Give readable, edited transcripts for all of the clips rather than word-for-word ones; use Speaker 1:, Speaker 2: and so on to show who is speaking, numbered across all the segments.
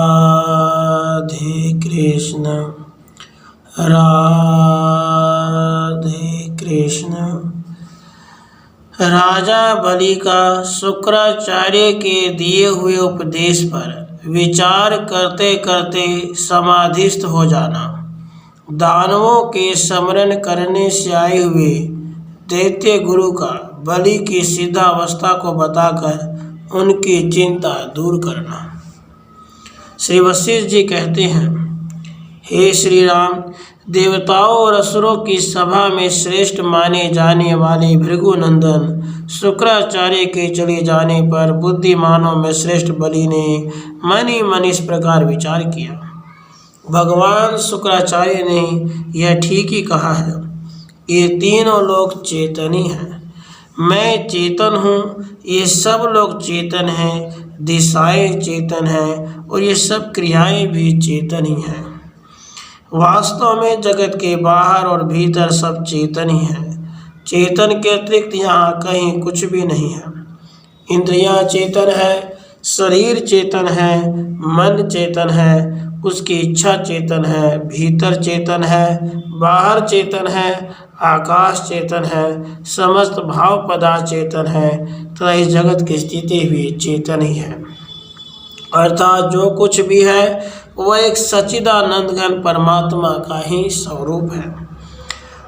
Speaker 1: राधे कृष्ण राधे कृष्ण। राजा बलि का शुक्राचार्य के दिए हुए उपदेश पर विचार करते करते समाधिस्थ हो जाना, दानवों के स्मरण करने से आए हुए दैत्य गुरु का बलि की सिद्धावस्था को बताकर उनकी चिंता दूर करना। श्री वशिष्ठ जी कहते हैं, हे श्री राम, देवताओं और असुरों की सभा में श्रेष्ठ माने जाने वाले भृगुनंदन शुक्राचार्य के चले जाने पर बुद्धिमानों में श्रेष्ठ बलि ने मन ही मन इस प्रकार विचार किया। भगवान शुक्राचार्य ने यह ठीक ही कहा है, ये तीनों लोग चेतन ही हैं। मैं चेतन हूँ, ये सब लोग चेतन हैं, दिशाएं चेतन हैं और ये सब क्रियाएं भी चेतन ही हैं। वास्तव में जगत के बाहर और भीतर सब चेतन ही है। चेतन के अतिरिक्त यहाँ कहीं कुछ भी नहीं है। इंद्रियां चेतन है, शरीर चेतन है, मन चेतन है, उसकी इच्छा चेतन है, भीतर चेतन है, बाहर चेतन है, आकाश चेतन है, समस्त भाव पदार्थ चेतन है तथा इस जगत की स्थिति भी चेतन ही है। अर्थात जो कुछ भी है वह एक सच्चिदानंद घन परमात्मा का ही स्वरूप है।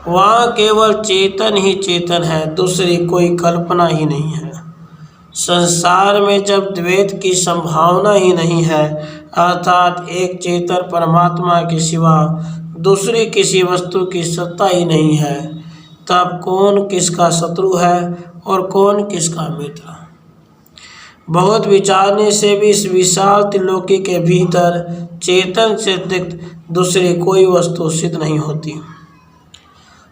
Speaker 1: वहाँ केवल चेतन ही चेतन है, दूसरी कोई कल्पना ही नहीं है। संसार में जब द्वैत की संभावना ही नहीं है, अर्थात एक चेतन परमात्मा के सिवा दूसरी किसी वस्तु की सत्ता ही नहीं है, तब कौन किसका शत्रु है और कौन किसका मित्र। बहुत विचारने से भी इस विशाल त्रिलोकी के भीतर चेतन से अतिरिक्त दूसरी कोई वस्तु सिद्ध नहीं होती।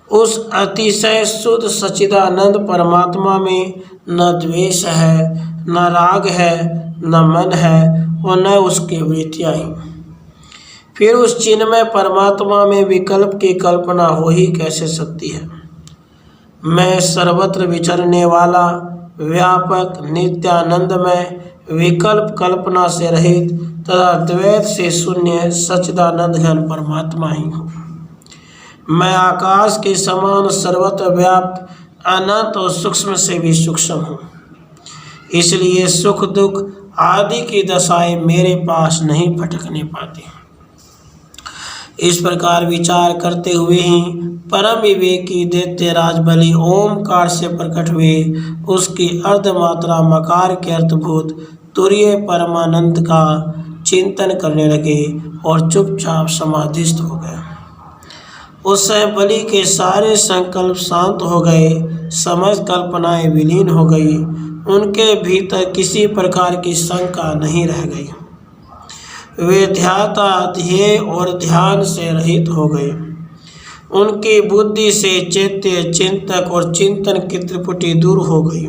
Speaker 1: उस अतिशय शुद्ध सच्चिदानंद परमात्मा में न द्वेष है, न राग है, न मन है और न उसकी वृत्तियाँ ही। फिर उस चिन्मय परमात्मा में विकल्प की कल्पना हो ही कैसे सकती है। मैं सर्वत्र विचरने वाला, व्यापक, नित्यानंदमय, विकल्प कल्पना से रहित तथा द्वैत से शून्य सच्चिदानंद घन परमात्मा ही हूँ। मैं आकाश के समान सर्वत्र व्याप्त, अनंत और सूक्ष्म से भी सूक्ष्म हूँ। इसलिए सुख दुख आदि की दशाएं मेरे पास नहीं फटकने पाती। इस प्रकार विचार करते हुए ही परम विवेकी दैत्य राज बलि ओमकार से प्रकट हुए उसकी अर्धमात्रा मकार के अर्थभूत तुरीय परमानंद का चिंतन करने लगे और चुपचाप समाधिस्थ हो गए। उस समय बलि के सारे संकल्प शांत हो गए, समस्त कल्पनाएं विलीन हो गई, उनके भीतर किसी प्रकार की शंका नहीं रह गई। वे ध्याता, ध्येय और ध्यान से रहित हो गए। उनकी बुद्धि से चैत्य, चिंतक और चिंतन की त्रिपुटी दूर हो गई।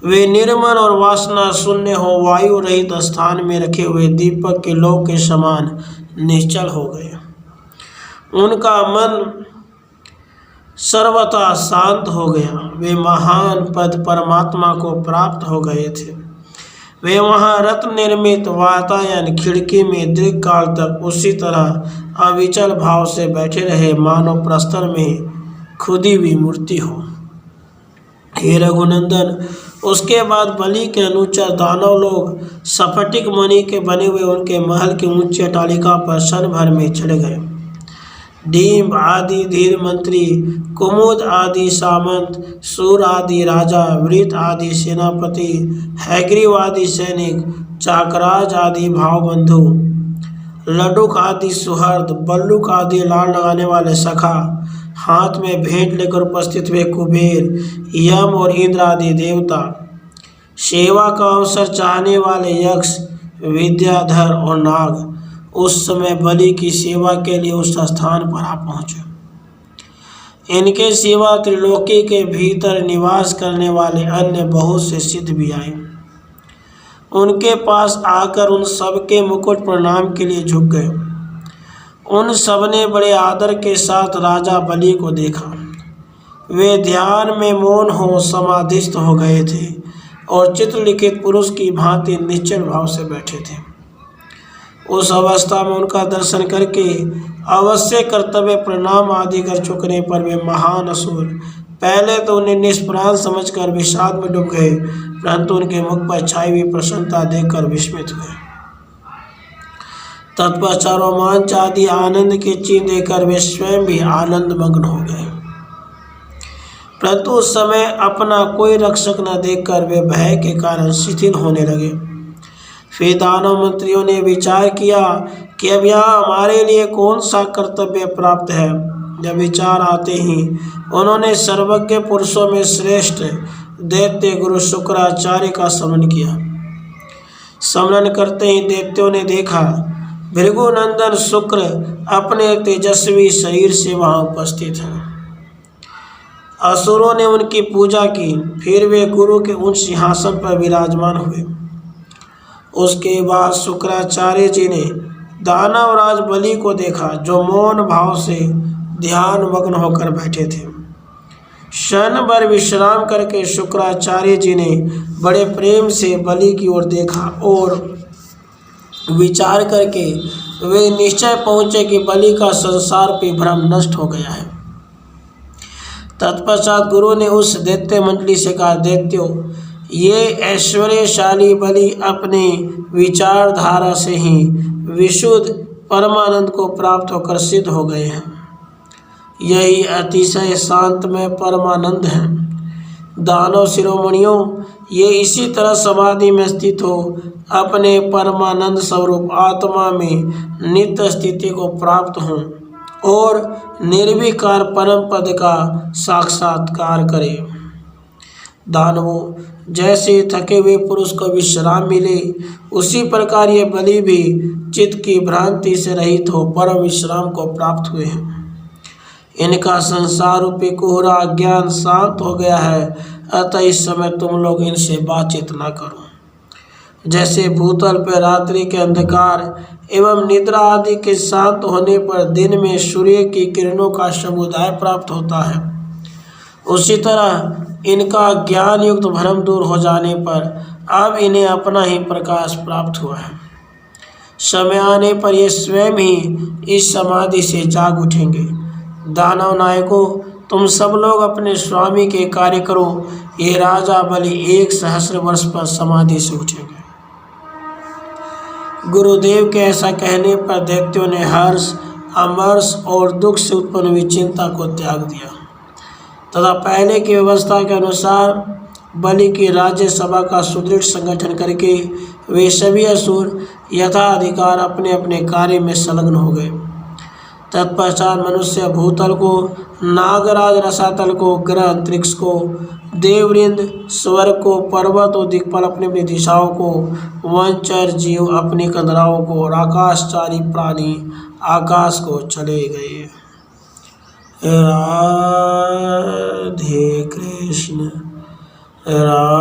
Speaker 1: वे निर्मल और वासना शून्य हो वायु रहित स्थान में रखे हुए दीपक के लौ के समान निश्चल हो गए। उनका मन सर्वथा शांत हो गया। वे महान पद परमात्मा को प्राप्त हो गए थे। वे वहाँ रत्न निर्मित वातायन खिड़की में दीर्घ काल तक उसी तरह अविचल भाव से बैठे रहे, मानो प्रस्तर में खुदी हुई मूर्ति हो। हे रघुनंदन, उसके बाद बलि के अनुचर दानव लोग स्फटिक मणि के बने हुए उनके महल की ऊंची अट्टालिका पर क्षण भर में चढ़ गए। डीम्ब आदि धीर मंत्री, कुमुद आदि सामंत, सूर आदि राजा, वृत आदि सेनापति, हैग्रीव आदि सैनिक, चाकराज आदि भावबंधु, लड्डुक आदि सुहृद, बल्लुक आदि लाड़ लगाने वाले सखा, हाथ में भेंट लेकर उपस्थित हुए कुबेर, यम और इंद्र आदि देवता, सेवा का अवसर चाहने वाले यक्ष, विद्याधर और नाग उस समय बलि की सेवा के लिए उस स्थान पर आ पहुँचे। इनके सिवा त्रिलोकी के भीतर निवास करने वाले अन्य बहुत से सिद्ध भी आए। उनके पास आकर उन सब के मुकुट प्रणाम के लिए झुक गए। उन सब ने बड़े आदर के साथ राजा बलि को देखा। वे ध्यान में मौन हो समाधिस्थ हो गए थे और चित्रलिखित पुरुष की भांति निश्चल भाव से बैठे थे। उस अवस्था में उनका दर्शन करके अवश्य कर्तव्य प्रणाम आदि कर चुकने पर वे महान असुर पहले तो उन्हें निष्प्राण समझकर विषाद में डूब गए, परंतु उनके मुख पर छाई हुई प्रसन्नता देखकर विस्मित हुए। तत्पश्चात रोमांच आदि आनंद के चिन्ह देखकर वे स्वयं भी आनंद मग्न हो गए, परंतु उस समय अपना कोई रक्षक न देखकर वे भय के कारण शिथिल होने लगे। फिर दानव मंत्रियों ने विचार किया कि अब यहाँ हमारे लिए कौन सा कर्तव्य प्राप्त है। जब विचार आते ही उन्होंने सर्वज्ञ पुरुषों में श्रेष्ठ दैत्य गुरु शुक्राचार्य का स्मरण किया। स्मरण करते ही दैत्यों ने देखा भृगुनंदन शुक्र अपने तेजस्वी शरीर से वहां उपस्थित हैं। असुरों ने उनकी पूजा की, फिर वे गुरु के उन सिंहासन पर विराजमान हुए। उसके बाद शुक्राचार्य जी ने दानवराज बलि को देखा, जो मौन भाव से ध्यान मग्न होकर बैठे थे। क्षण भर विश्राम करके शुक्राचार्य जी ने बड़े प्रेम से बलि की ओर देखा और विचार करके वे निश्चय पहुंचे कि बलि का संसार पे भ्रम नष्ट हो गया है। तत्पश्चात गुरु ने उस दैत्य मंडली से कहा, दैत्यों, ये ऐश्वर्यशाली बलि अपने विचारधारा से ही विशुद्ध परमानंद को प्राप्त होकर सिद्ध हो गए हैं। यही अतिशय शांतमय परमानंद है। दानव शिरोमणियों, ये इसी तरह समाधि में स्थित हो अपने परमानंद स्वरूप आत्मा में नित्य स्थिति को प्राप्त हों और निर्विकार परम पद का साक्षात्कार करें। दानवों, जैसे थके हुए पुरुष को विश्राम मिले, उसी प्रकार ये बलि भी चित्त की भ्रांति से रहित हो परम विश्राम को प्राप्त हुए हैं। इनका संसार रूपी कोहरा ज्ञान शांत हो गया है, अतः इस समय तुम लोग इनसे बातचीत न करो। जैसे भूतल पर रात्रि के अंधकार एवं निद्रा आदि के शांत होने पर दिन में सूर्य की किरणों का समुदाय प्राप्त होता है, उसी तरह इनका ज्ञान युक्त भ्रम दूर हो जाने पर अब इन्हें अपना ही प्रकाश प्राप्त हुआ है। समय आने पर ये स्वयं ही इस समाधि से जाग उठेंगे। दानव नायकों, तुम सब लोग अपने स्वामी के कार्य करो। ये राजा बलि 1 सहस्र वर्ष पर समाधि से उठेंगे। गुरुदेव के ऐसा कहने पर दैत्यों ने हर्ष, अमर्ष और दुख से उत्पन्न हुई चिंता को त्याग दिया तथा पहले की व्यवस्था के अनुसार बलि की राज्य सभा का सुदृढ़ संगठन करके वे सभी असुर यथाधिकार अपने अपने कार्य में संलग्न हो गए। तत्पश्चात मनुष्य भूतल को, नागराज रसातल को, ग्रह अंतरिक्ष को, देववृंद स्वर्ग को, पर्वत और दिक्पाल अपनी अपनी दिशाओं को, वनचर जीव अपनी कंदराओं को और आकाशचारी प्राणी आकाश को चले गए। राधे कृष्ण राधे।